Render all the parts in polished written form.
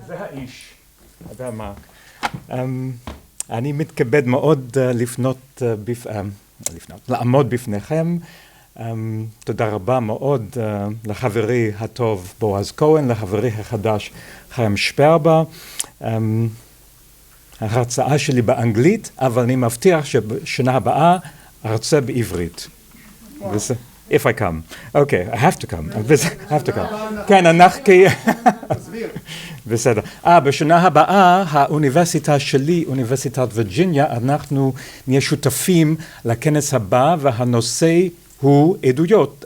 זה האיש, זה המרק. אני מתכבד מאוד לעמוד בפניכם. תודה רבה מאוד לחברי הטוב בועז כהן, לחברי החדש חיים שפרבר. ההרצאה שלי באנגלית, אבל אני מבטיח שבשנה הבאה ארצה בעברית. If I come. Okay, I have to come. I have to come. כן, אנחנו... בסדר. בשנה הבאה, האוניברסיטה שלי, אוניברסיטת וירג'יניה, אנחנו נהיה שותפים לכנס הבא, והנושא הוא עדויות.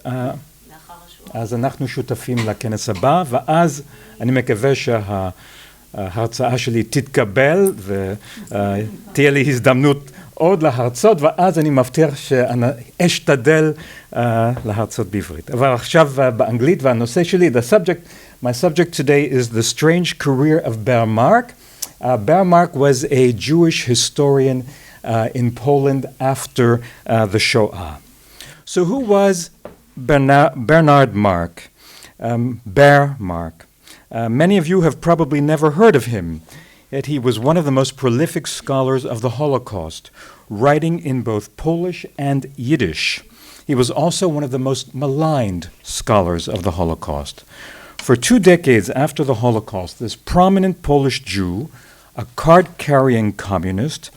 אז אנחנו שותפים לכנס הבא, ואז אני מקווה שההרצאה שלי תתקבל, ותהיה לי הזדמנות עוד להרצות, ואז אני מבטיח שאשתדל להרצות בעברית. אבל עכשיו באנגלית, והנושא שלי, my subject today is the strange career of Ber Mark. Ber Mark was a Jewish historian in Poland after the Shoah. So who was Bernard Mark? Ber Mark. Many of you have probably never heard of him. Yet he was one of the most prolific scholars of the Holocaust, writing in both Polish and Yiddish. He was also one of the most maligned scholars of the Holocaust. For 2 decades after the Holocaust, this prominent Polish Jew, a card-carrying communist,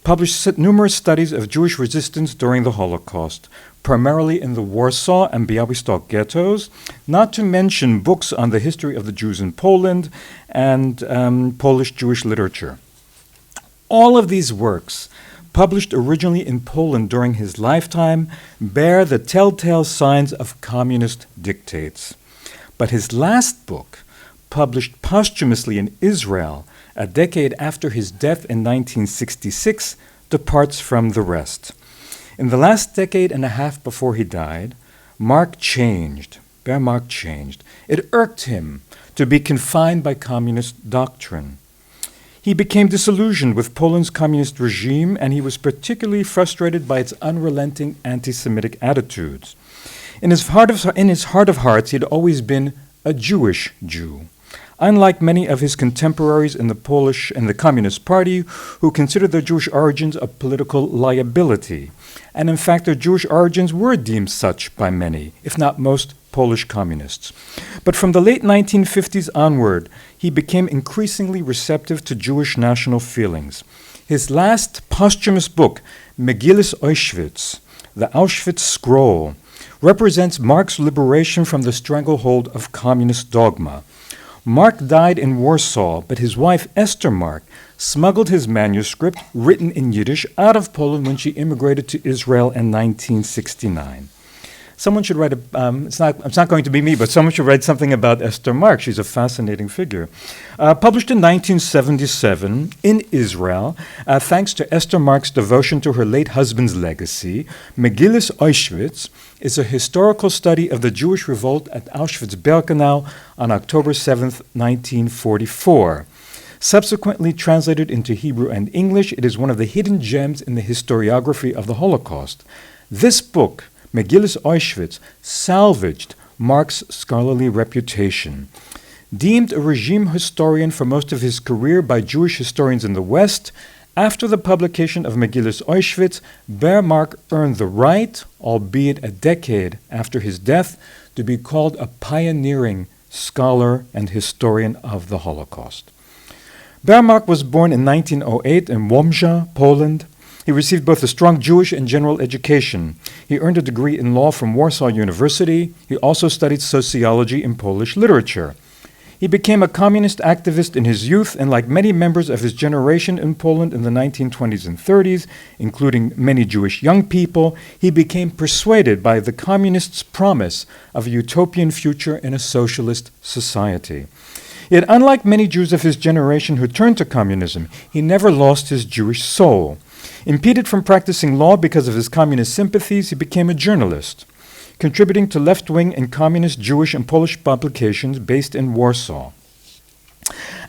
published numerous studies of Jewish resistance during the Holocaust, primarily in the Warsaw and Białystok ghettos, not to mention books on the history of the Jews in Poland and Polish Jewish literature. All of these works, published originally in Poland during his lifetime, bear the telltale signs of communist dictates. But his last book, published posthumously in Israel a decade after his death in 1966, departs from the rest. In the last decade and a half before he died, Ber Mark changed. It irked him to be confined by communist doctrine. He became disillusioned with Poland's communist regime, and he was particularly frustrated by its unrelenting anti-Semitic attitudes. In his heart of hearts, he had always been a Jewish Jew. Unlike many of his contemporaries in the Communist Party, who considered their Jewish origins a political liability. And in fact, their Jewish origins were deemed such by many, if not most, Polish communists. But from the late 1950s onward, he became increasingly receptive to Jewish national feelings. His last posthumous book, Megillas Auschwitz, the Auschwitz Scroll, represents Mark's liberation from the stranglehold of communist dogma. Mark died in Warsaw, but his wife Esther Mark smuggled his manuscript, written in Yiddish, out of Poland when she immigrated to Israel in 1969. Someone should write it's not going to be me, but someone should write something about Esther Mark. She's a fascinating figure. Published in 1977 in Israel, thanks to Esther Mark's devotion to her late husband's legacy, Megillas Auschwitz is a historical study of the Jewish revolt at Auschwitz-Birkenau on October 7th, 1944. Subsequently translated into Hebrew and English, it is one of the hidden gems in the historiography of the Holocaust. This book, Megillas Auschwitz, salvaged Mark's scholarly reputation. Deemed a regime historian for most of his career by Jewish historians in the West, after the publication of Megillas Auschwitz, Ber Mark earned the right, albeit a decade after his death, to be called a pioneering scholar and historian of the Holocaust. Ber Mark was born in 1908 in Łomża, Poland. He received both a strong Jewish and general education. He earned a degree in law from Warsaw University. He also studied sociology and Polish literature. He became a communist activist in his youth, and like many members of his generation in Poland in the 1920s and 30s, including many Jewish young people, he became persuaded by the communists' promise of a utopian future in a socialist society. Yet, unlike many Jews of his generation who turned to communism, he never lost his Jewish soul. Impeded from practicing law because of his communist sympathies, he became a journalist, contributing to left-wing and communist Jewish and Polish publications based in Warsaw.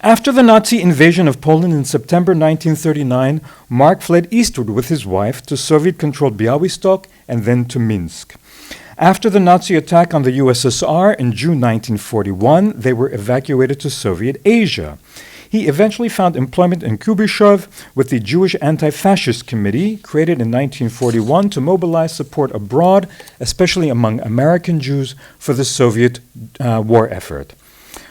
After the Nazi invasion of Poland in September 1939, Mark fled eastward with his wife to Soviet-controlled Białystok and then to Minsk. After the Nazi attack on the USSR in June 1941, they were evacuated to Soviet Asia. He eventually found employment in Kuybyshev with the Jewish Anti-Fascist Committee, created in 1941 to mobilize support abroad, especially among American Jews, for the Soviet war effort.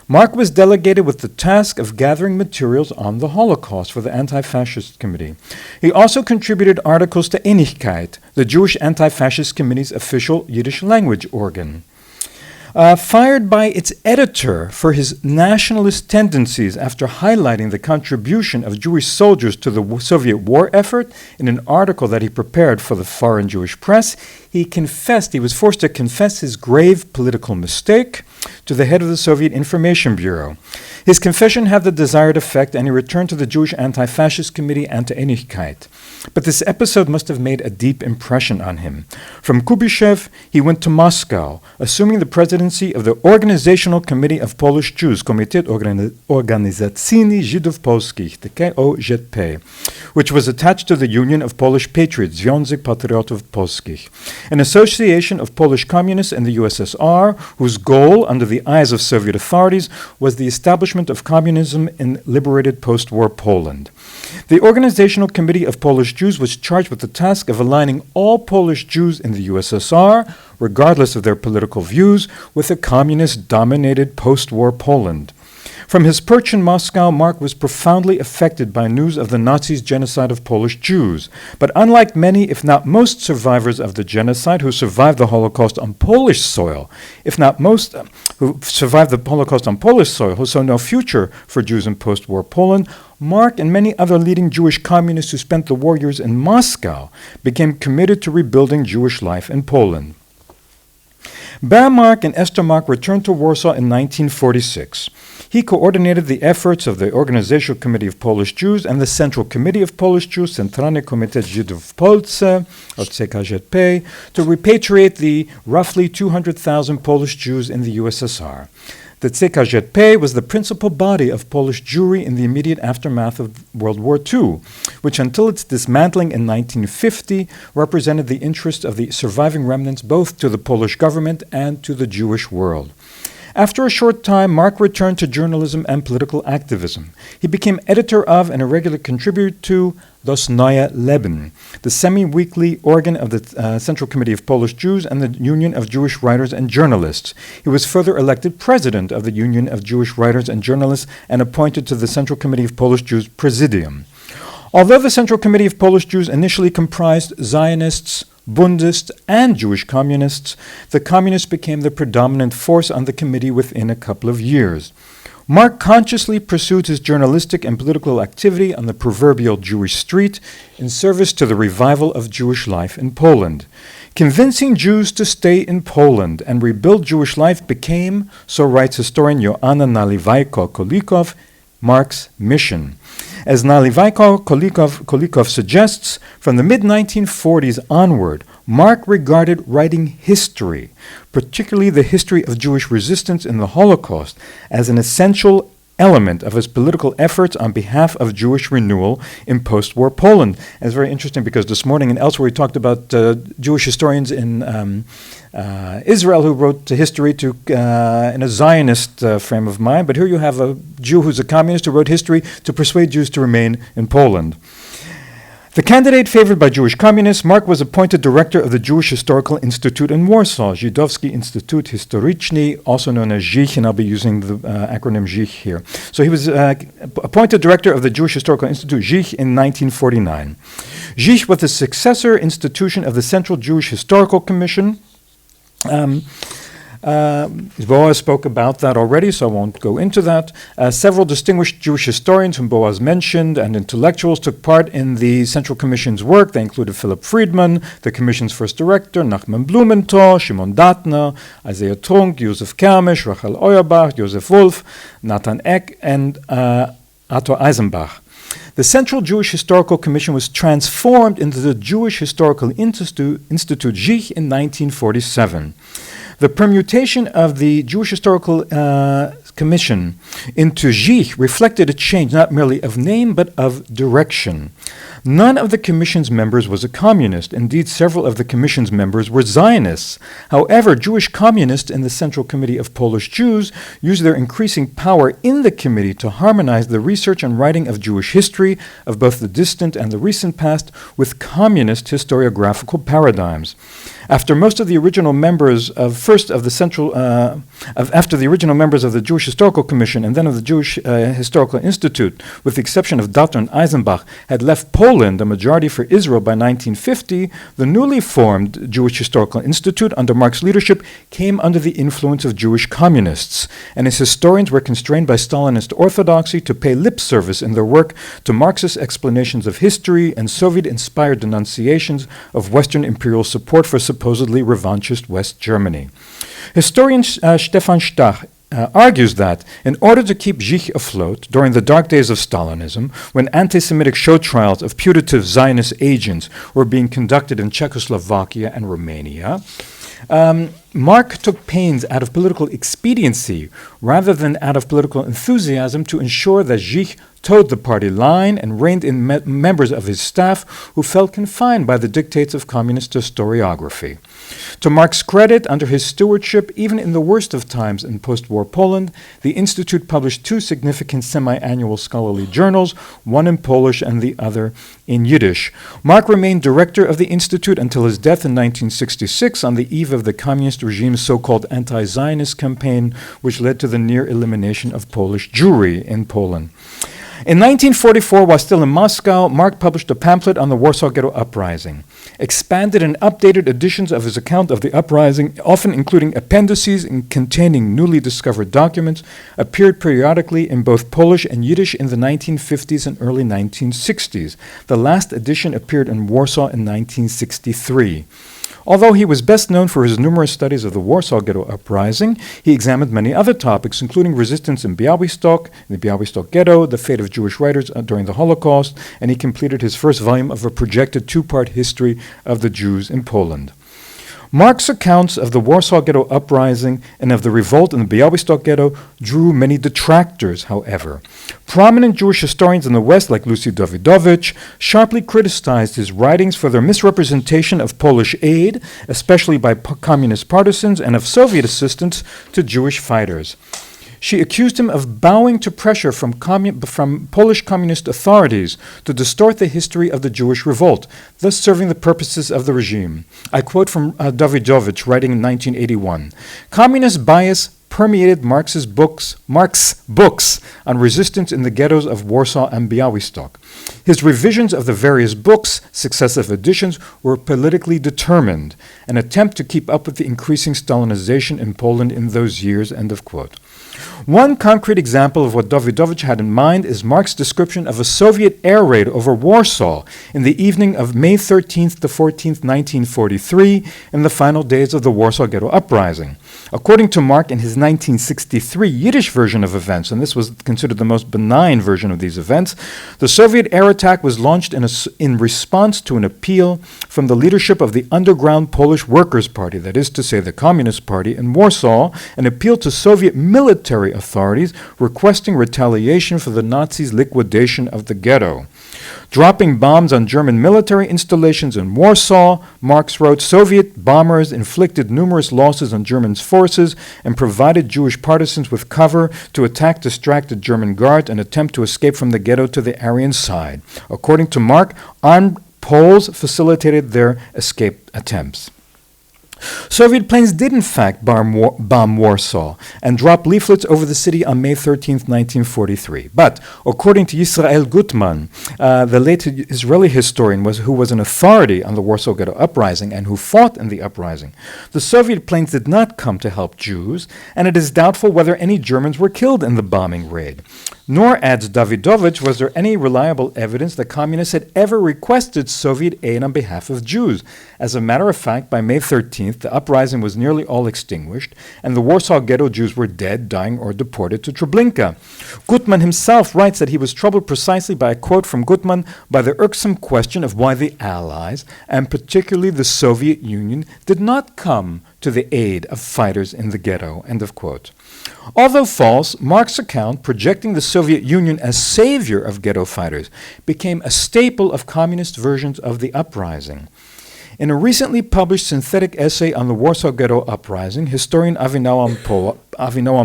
Mark was delegated with the task of gathering materials on the Holocaust for the Anti-Fascist Committee. He also contributed articles to Einigkeit, the Jewish Anti-Fascist Committee's official Yiddish language organ. Fired by its editor for his nationalist tendencies after highlighting the contribution of Jewish soldiers to the Soviet war effort in an article that he prepared for the foreign Jewish press, he was forced to confess his grave political mistake to the head of the Soviet Information Bureau. His confession had the desired effect, and he returned to the Jewish Anti-Fascist Committee and to Einigkeit. But this episode must have made a deep impression on him. From Kuybyshev, he went to Moscow, assuming the presidency of the Organizational Committee of Polish Jews, Komitet Organizacyjny Żydów Polskich, the KOZP, which was attached to the Union of Polish Patriots, Związek Patriotów Polskich, an association of Polish communists in the USSR, whose goal, under the eyes of Soviet authorities, was the establishment of communism in liberated post-war Poland. The Organizational Committee of Polish Jews was charged with the task of aligning all Polish Jews in the USSR, regardless of their political views, with a communist-dominated post-war Poland. From his perch in Moscow, Mark was profoundly affected by news of the Nazis' genocide of Polish Jews. But unlike many, if not most, survivors of the genocide who survived the Holocaust on Polish soil, if not most who survived the Holocaust on Polish soil, who saw no future for Jews in post-war Poland, Mark and many other leading Jewish communists who spent the war years in Moscow became committed to rebuilding Jewish life in Poland. Ber Mark and Esther Mark returned to Warsaw in 1946. He coordinated the efforts of the Organizational Committee of Polish Jews and the Central Committee of Polish Jews, Centralny Komitet Żydów w Polsce, or CKZP, to repatriate the roughly 200,000 Polish Jews in the USSR. The CKZP was the principal body of Polish Jewry in the immediate aftermath of World War II, which until its dismantling in 1950 represented the interests of the surviving remnants both to the Polish government and to the Jewish world. After a short time, Mark returned to journalism and political activism. He became editor of and a regular contributor to Das Neue Leben, the semi-weekly organ of the Central Committee of Polish Jews and the Union of Jewish Writers and Journalists. He was further elected president of the Union of Jewish Writers and Journalists and appointed to the Central Committee of Polish Jews Presidium. Although the Central Committee of Polish Jews initially comprised Zionists, Bundists, and Jewish communists, the communists became the predominant force on the committee within a couple of years. Mark consciously pursued his journalistic and political activity on the proverbial Jewish street in service to the revival of Jewish life in Poland. Convincing Jews to stay in Poland and rebuild Jewish life became, so writes historian Joanna Naliwajko-Kolikow, Mark's mission. As Naliwajko-Kolikow suggests, from the mid-1940s onward, Mark regarded writing history, particularly the history of Jewish resistance in the Holocaust, as an essential element of his political efforts on behalf of Jewish renewal in post-war Poland. And it's very interesting because this morning and elsewhere we talked about Jewish historians in Israel who wrote history in a Zionist frame of mind, but here you have a Jew who's a communist who wrote history to persuade Jews to remain in Poland. The candidate favored by Jewish communists, Mark was appointed director of the Jewish Historical Institute in Warsaw, Żydowski Instytut Historyczny, also known as ZIH, and I'll be using the acronym ZIH here. So he was appointed director of the Jewish Historical Institute, ZIH, in 1949. ZIH was the successor institution of the Central Jewish Historical Commission. Boaz spoke about that already, so I won't go into that. Several distinguished Jewish historians whom Boaz mentioned and intellectuals took part in the Central Commission's work. They included Philip Friedman, the Commission's first director, Nachman Blumenthal, Shimon Datner, Isaiah Trunk, Josef Kermisch, Rachel Auerbach, Josef Wolf, Nathan Eck, and Arthur Eisenbach. The Central Jewish Historical Commission was transformed into the Jewish Historical Institute ZIH in 1947. The permutation of the Jewish Historical commission into Zich reflected a change not merely of name but of direction. None of the commission's members was a communist. Indeed, several of the commission's members were Zionists. However, Jewish communists in the Central Committee of Polish Jews used their increasing power in the committee to harmonize the research and writing of Jewish history of both the distant and the recent past with communist historiographical paradigms. After most of the original members of after the original members of the Jewish Historical Commission and then of the Jewish Historical Institute, with the exception of Datter and Eisenbach, had left Poland, a majority for Israel, by 1950, the newly formed Jewish Historical Institute under Marx's leadership came under the influence of Jewish communists, and its historians were constrained by Stalinist orthodoxy to pay lip service in their work to Marxist explanations of history and Soviet-inspired denunciations of Western imperial support for supposedly revanchist West Germany. Historian Stefan Stach argues that in order to keep Zich afloat during the dark days of Stalinism, when anti-Semitic show trials of putative Zionist agents were being conducted in Czechoslovakia and Romania, Mark took pains out of political expediency rather than out of political enthusiasm to ensure that Zich towed the party line and reined in members of his staff who felt confined by the dictates of communist historiography. To Mark's credit, under his stewardship, even in the worst of times in post-war Poland, the Institute published two significant semi-annual scholarly journals, one in Polish and the other in Yiddish. Mark remained director of the Institute until his death in 1966 on the eve of the communist regime's so-called anti-Zionist campaign, which led to the near elimination of Polish Jewry in Poland. In 1944, while still in Moscow, Mark published a pamphlet on the Warsaw Ghetto Uprising. Expanded and updated editions of his account of the uprising, often including appendices containing newly discovered documents, appeared periodically in both Polish and Yiddish in the 1950s and early 1960s. The last edition appeared in Warsaw in 1963. Although he was best known for his numerous studies of the Warsaw Ghetto Uprising, he examined many other topics, including resistance in Białystok, the Białystok Ghetto, the fate of Jewish writers during the Holocaust, and he completed his first volume of a projected two-part history of the Jews in Poland. Mark's accounts of the Warsaw Ghetto Uprising and of the revolt in the Białystok Ghetto drew many detractors, however. Prominent Jewish historians in the West, like Lucy Dawidowicz, sharply criticized his writings for their misrepresentation of Polish aid, especially by communist partisans, and of Soviet assistance to Jewish fighters. She accused him of bowing to pressure from Polish communist authorities to distort the history of the Jewish revolt, thus serving the purposes of the regime. I quote from Dawidowicz, writing in 1981, "Communist bias permeated Marx's books on resistance in the ghettos of Warsaw and Białystok. His revisions of the various books, successive editions, were politically determined, an attempt to keep up with the increasing Stalinization in Poland in those years," end of quote. One concrete example of what Dawidowicz had in mind is Mark's description of a Soviet air raid over Warsaw in the evening of May 13th to 14th, 1943, in the final days of the Warsaw Ghetto Uprising. According to Mark, in his 1963 Yiddish version of events, and this was considered the most benign version of these events, the Soviet air attack was launched in response to an appeal from the leadership of the underground Polish Workers' Party, that is to say the Communist Party in Warsaw, an appeal to Soviet military authorities requesting retaliation for the Nazis' liquidation of the ghetto. Dropping bombs on German military installations in Warsaw, Marx wrote, Soviet bombers inflicted numerous losses on German forces and provided Jewish partisans with cover to attack distracted German guards and attempt to escape from the ghetto to the Aryan side. According to Mark, armed Poles facilitated their escape attempts. Soviet planes did in fact bomb Warsaw and drop leaflets over the city on May 13, 1943. But according to Yisrael Gutman, the late Israeli historian who was an authority on the Warsaw Ghetto Uprising and who fought in the uprising, the Soviet planes did not come to help Jews, and it is doubtful whether any Germans were killed in the bombing raid. Nor, adds Dawidowicz, was there any reliable evidence that communists had ever requested Soviet aid on behalf of Jews. As a matter of fact, by May 13th, the uprising was nearly all extinguished, and the Warsaw Ghetto Jews were dead, dying, or deported to Treblinka. Gutman himself writes that he was troubled precisely by a quote from Gutman by the irksome question of why the Allies, and particularly the Soviet Union, did not come to the aid of fighters in the ghetto, end of quote. Although false, Mark's account, projecting the Soviet Union as savior of ghetto fighters, became a staple of communist versions of the uprising. In a recently published synthetic essay on the Warsaw Ghetto Uprising, historian Avinoam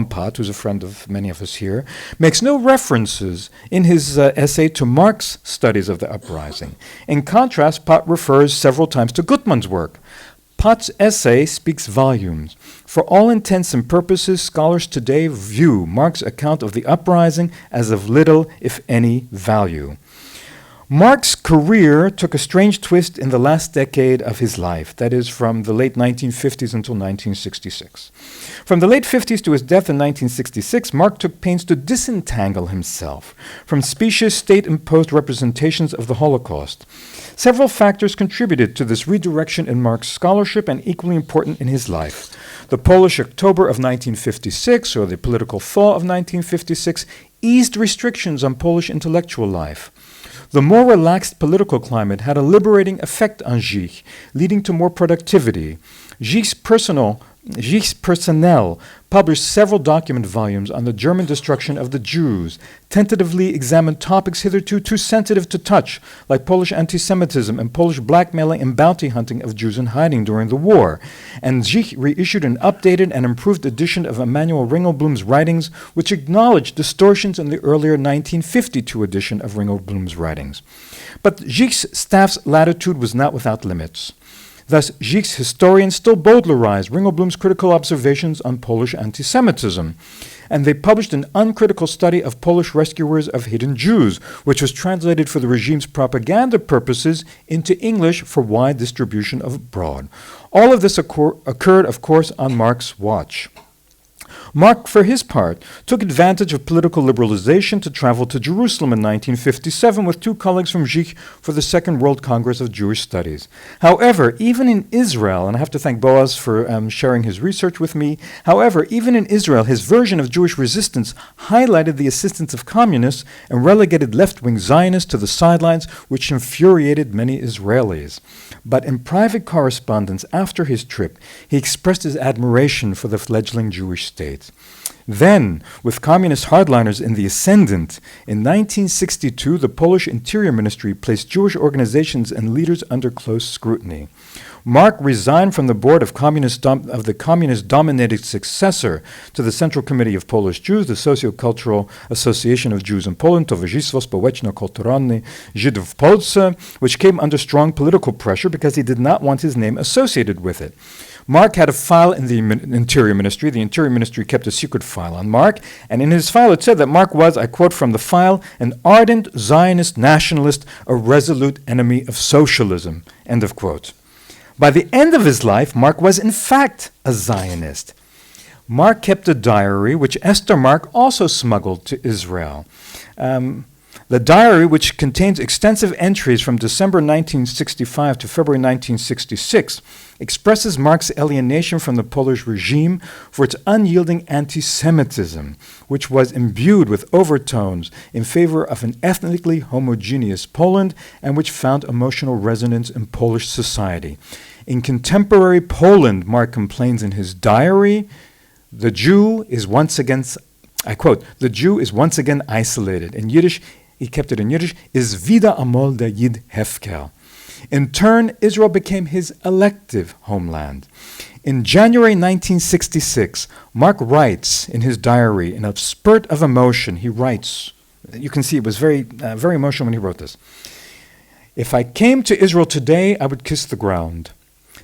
Pat, who's a friend of many of us here, makes no references in his essay to Mark's studies of the uprising. In contrast, Pat refers several times to Gutmann's work. Pat's essay speaks volumes. For all intents and purposes, scholars today view Mark's account of the uprising as of little, if any, value. Mark's career took a strange twist in the last decade of his life, that is, from the late 1950s until 1966. From the late 50s to his death in 1966, Mark took pains to disentangle himself from specious state-imposed representations of the Holocaust. Several factors contributed to this redirection in Mark's scholarship and equally important in his life. The Polish October of 1956, or the political thaw of 1956, eased restrictions on Polish intellectual life. The more relaxed political climate had a liberating effect on Zich, leading to more productivity. Zich's personnel published several document volumes on the German destruction of the Jews, tentatively examined topics hitherto too sensitive to touch, like Polish anti-Semitism and Polish blackmailing and bounty hunting of Jews in hiding during the war. And Zich reissued an updated and improved edition of Emanuel Ringelblum's writings, which acknowledged distortions in the earlier 1952 edition of Ringelblum's writings. But Zich's staff's latitude was not without limits. Thus, Zich's historians still bowdlerized Ringelblum's critical observations on Polish anti-Semitism, and they published an uncritical study of Polish rescuers of hidden Jews, which was translated for the regime's propaganda purposes into English for wide distribution abroad. All of this occurred, of course, on Mark's watch. Mark, for his part, took advantage of political liberalization to travel to Jerusalem in 1957 with two colleagues from Zich for the Second World Congress of Jewish Studies. However, even in Israel, and I have to thank Boaz for sharing his research with me, however, even in Israel, his version of Jewish resistance highlighted the assistance of communists and relegated left-wing Zionists to the sidelines, which infuriated many Israelis. But in private correspondence after his trip, he expressed his admiration for the fledgling Jewish state. Then, with communist hardliners in the ascendant, in 1962 the Polish Interior Ministry placed Jewish organizations and leaders under close scrutiny. Mark resigned from the board of the communist-dominated successor to the Central Committee of Polish Jews, the Socio-Cultural Association of Jews in Poland, Towarzystwo Społeczno-Kulturalne Żydów w Polsce, which came under strong political pressure because he did not want his name associated with it. Mark had a file in the Interior Ministry. The Interior Ministry kept a secret file on Mark, and in his file it said that Mark was, I quote from the file, an ardent Zionist nationalist, a resolute enemy of socialism, end of quote. By the end of his life, Mark was in fact a Zionist. Mark kept a diary, which Esther Mark also smuggled to Israel. The diary, which contains extensive entries from December 1965 to February 1966, expresses Mark's alienation from the Polish regime for its unyielding anti-Semitism, which was imbued with overtones in favor of an ethnically homogeneous Poland and which found emotional resonance in Polish society. In contemporary Poland, Mark complains in his diary, the Jew is once again, I quote, the Jew is once again isolated. In Yiddish, he kept it in Yiddish, is wieder amol der Yid Hefker. In turn, Israel became his elective homeland. In January 1966, Mark writes in his diary, in a spurt of emotion, he writes, you can see it was very emotional when he wrote this. If I came to Israel today, I would kiss the ground.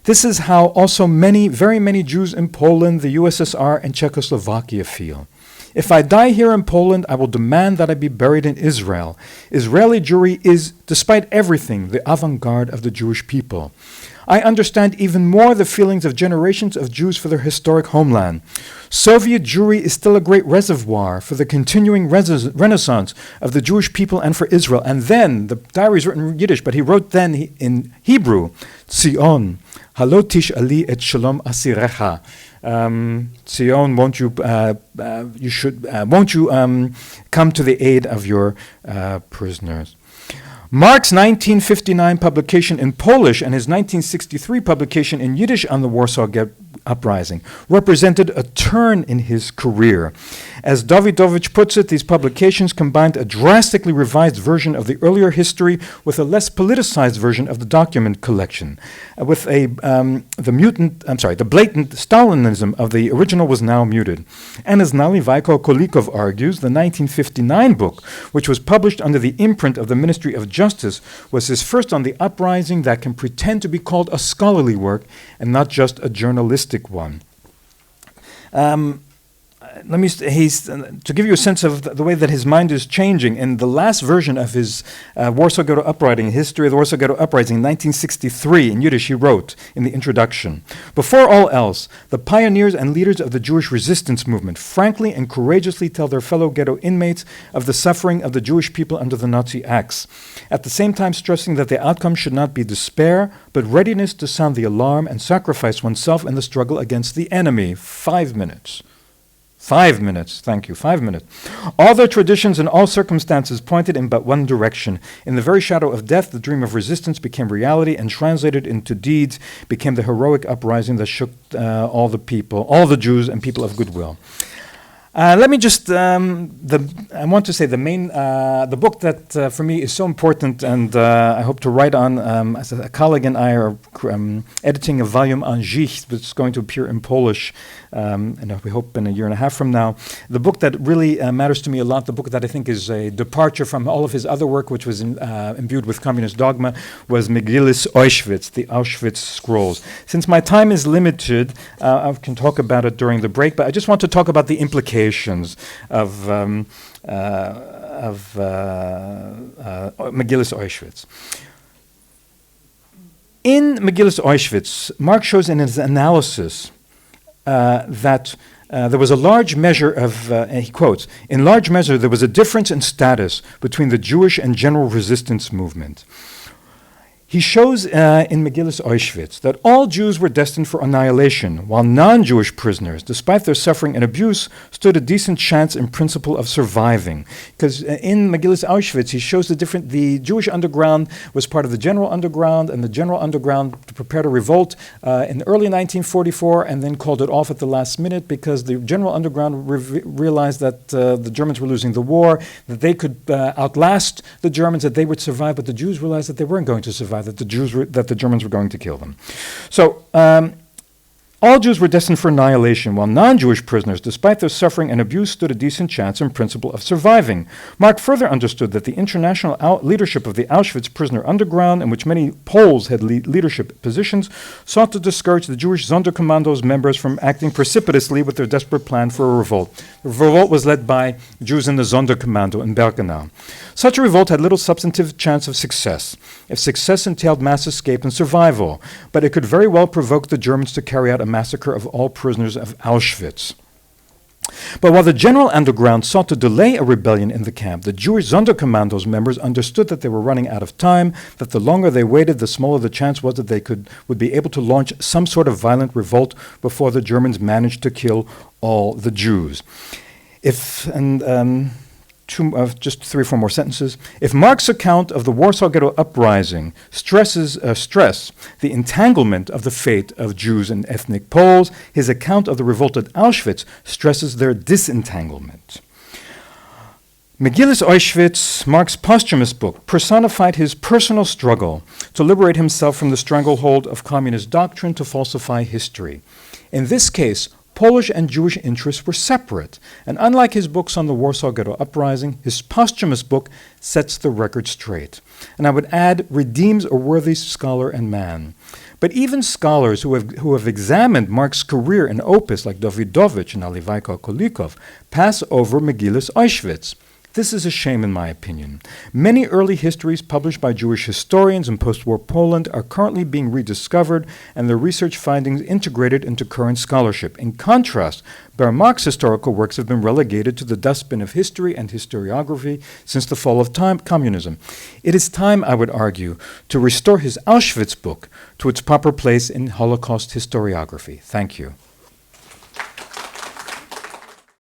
This is how also very many Jews in Poland, the USSR, and Czechoslovakia feel. If I die here in Poland, I will demand that I be buried in Israel. Israeli Jewry is, despite everything, the avant-garde of the Jewish people. I understand even more the feelings of generations of Jews for their historic homeland. Soviet Jewry is still a great reservoir for the continuing renaissance of the Jewish people and for Israel. And then, the diary is written in Yiddish, but he wrote then in Hebrew, Tzion, halo tish'ali et shalom asirecha. Tzion, won't you come to the aid of your prisoners? Mark's 1959 publication in Polish and his 1963 publication in Yiddish on the Warsaw uprising, represented a turn in his career. As Davidovich puts it, these publications combined a drastically revised version of the earlier history with a less politicized version of the document collection. The blatant Stalinism of the original was now muted. And as Nalivaiko Kolikov argues, the 1959 book, which was published under the imprint of the Ministry of Justice, was his first on the uprising that can pretend to be called a scholarly work and not just a journalistic one. To give you a sense of the way that his mind is changing, in the last version of his Warsaw Ghetto Uprising, History of the Warsaw Ghetto Uprising, 1963, in Yiddish, he wrote in the introduction, "Before all else, the pioneers and leaders of the Jewish resistance movement frankly and courageously tell their fellow ghetto inmates of the suffering of the Jewish people under the Nazi acts, at the same time stressing that the outcome should not be despair, but readiness to sound the alarm and sacrifice oneself in the struggle against the enemy." 5 minutes. 5 minutes, thank you, 5 minutes. All their traditions and all circumstances pointed in but one direction. In the very shadow of death, the dream of resistance became reality and translated into deeds became the heroic uprising that shook all the people, all the Jews and people of goodwill. Let me just, I want to say the book that for me is so important and I hope to write on, as a colleague and I are editing a volume on Zich, which is going to appear in Polish, and we hope in a year and a half from now. The book that really matters to me a lot, the book that I think is a departure from all of his other work, which was imbued with communist dogma, was Megillas Auschwitz, the Auschwitz Scrolls. Since my time is limited, I can talk about it during the break, but I just want to talk about the implications of Megillas Auschwitz. In Megillas Auschwitz, Marx shows in his analysis that there was a large measure of, he quotes, "In large measure there was a difference in status between the Jewish and general resistance movement." He shows in Megillas Auschwitz that all Jews were destined for annihilation, while non-Jewish prisoners, despite their suffering and abuse, stood a decent chance in principle of surviving. Because in Megillas Auschwitz, he shows the Jewish underground was part of the general underground, and the general underground prepared a revolt in early 1944 and then called it off at the last minute because the general underground realized that the Germans were losing the war, that they could outlast the Germans, that they would survive, but the Jews realized that they weren't going to survive, that the Germans were going to kill them. So all Jews were destined for annihilation, while non-Jewish prisoners, despite their suffering and abuse, stood a decent chance in principle of surviving. Marx further understood that the international leadership of the Auschwitz prisoner underground, in which many Poles had leadership positions, sought to discourage the Jewish Sonderkommandos members from acting precipitously with their desperate plan for a revolt. The revolt was led by Jews in the Sonderkommando in Birkenau. Such a revolt had little substantive chance of success, if success entailed mass escape and survival, but it could very well provoke the Germans to carry out a massacre of all prisoners of Auschwitz. But while the general underground sought to delay a rebellion in the camp, the Jewish Sonderkommandos members understood that they were running out of time, that the longer they waited, the smaller the chance was that they would be able to launch some sort of violent revolt before the Germans managed to kill all the Jews. Just 3 or 4 more sentences. If Marx's account of the Warsaw Ghetto Uprising stress the entanglement of the fate of Jews and ethnic Poles, his account of the revolt at Auschwitz stresses their disentanglement. Megillas Auschwitz, Marx's posthumous book, personified his personal struggle to liberate himself from the stranglehold of communist doctrine to falsify history. In this case, Polish and Jewish interests were separate, and unlike his books on the Warsaw Ghetto Uprising, his posthumous book sets the record straight. And I would add, redeems a worthy scholar and man. But even scholars who have examined Marx's career and opus, like Davidovich and Nalivaiko Kolikov, pass over Megillas Auschwitz. This is a shame, in my opinion. Many early histories published by Jewish historians in post-war Poland are currently being rediscovered and their research findings integrated into current scholarship. In contrast, Marx's historical works have been relegated to the dustbin of history and historiography since the fall of communism. It is time, I would argue, to restore his Auschwitz book to its proper place in Holocaust historiography. Thank you.